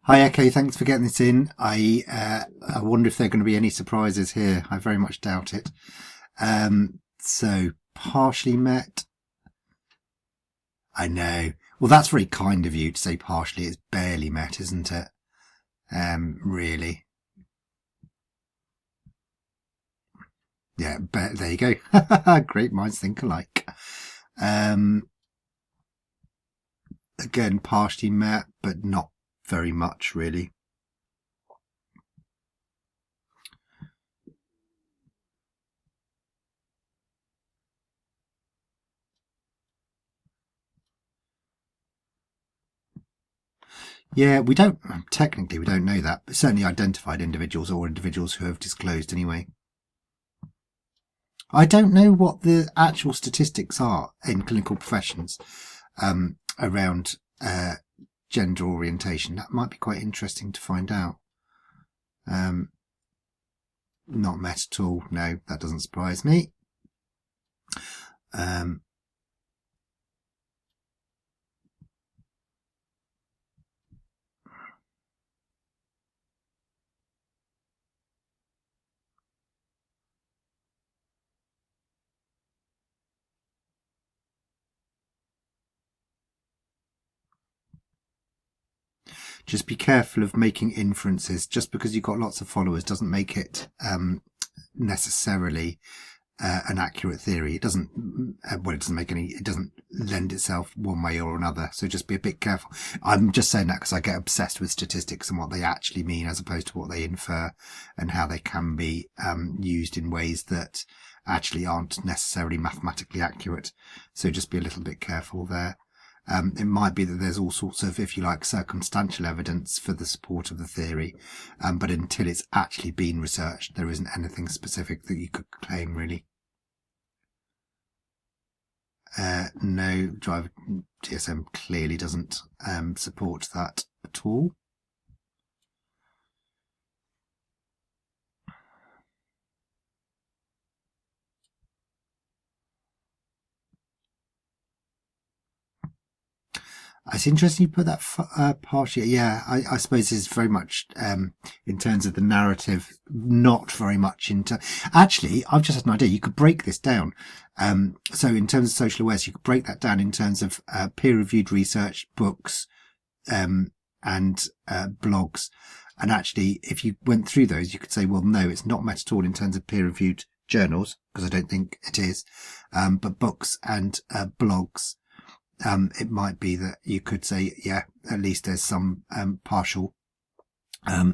Hi, Echoe. Thanks for getting this in. I wonder if there are going to be any surprises here. I very much doubt it. So partially met. I know. Well, that's very kind of you to say partially. It's barely met, isn't it? Really. Yeah, there you go. Great minds think alike. Again, partially met, but not very much, really. Yeah, technically we don't know that, but certainly identified individuals or individuals who have disclosed anyway. I don't know what the actual statistics are in clinical professions around gender orientation. That might be quite interesting to find out. Not met at all. No, that doesn't surprise me. Just be careful of making inferences. Just because you've got lots of followers doesn't make it necessarily an accurate theory. It doesn't it doesn't lend itself one way or another. So just be a bit careful. I'm just saying that because I get obsessed with statistics and what they actually mean as opposed to what they infer and how they can be used in ways that actually aren't necessarily mathematically accurate. So just be a little bit careful there. It might be that there's all sorts of, if you like, circumstantial evidence for the support of the theory, but until it's actually been researched, there isn't anything specific that you could claim, really. No, driver DSM clearly doesn't support that at all. It's interesting you put that partially. Yeah, I suppose it's very much in terms of the narrative, not very much into. Actually, I've just had an idea. You could break this down. So in terms of social awareness, you could break that down in terms of peer-reviewed research, books, and blogs. And actually, if you went through those, you could say, well, no, it's not met at all in terms of peer-reviewed journals, because I don't think it is. But books and blogs. It might be that you could say, yeah, at least there's some partial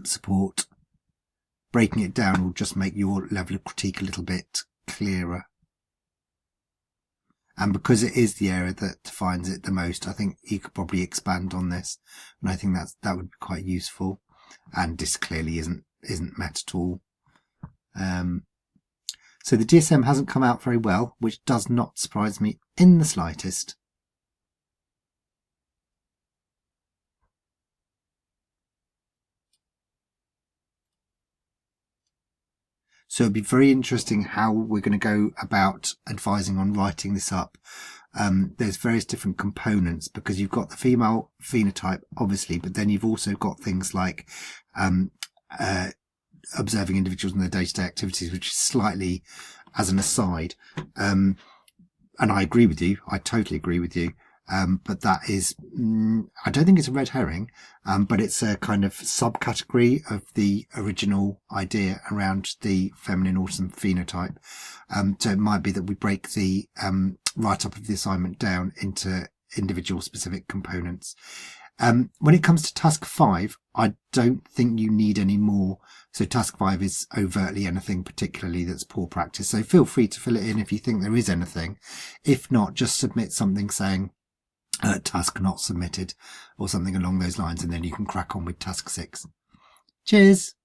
support. Breaking it down will just make your level of critique a little bit clearer. And because it is the area that defines it the most, I think you could probably expand on this. And I think that would be quite useful. And this clearly isn't met at all. So the DSM hasn't come out very well, which does not surprise me in the slightest. So it'd be very interesting how we're going to go about advising on writing this up. There's various different components because you've got the female phenotype, obviously, but then you've also got things like observing individuals in their day-to-day activities, which is slightly as an aside. And I agree with you. I totally agree with you. But that is, I don't think it's a red herring, but it's a kind of subcategory of the original idea around the feminine autism phenotype. So it might be that we break the write-up of the assignment down into individual specific components. When it comes to task 5, I don't think you need any more. So task 5 is overtly anything particularly that's poor practice. So feel free to fill it in if you think there is anything. If not, just submit something saying, task not submitted or something along those lines, and then you can crack on with task 6. Cheers.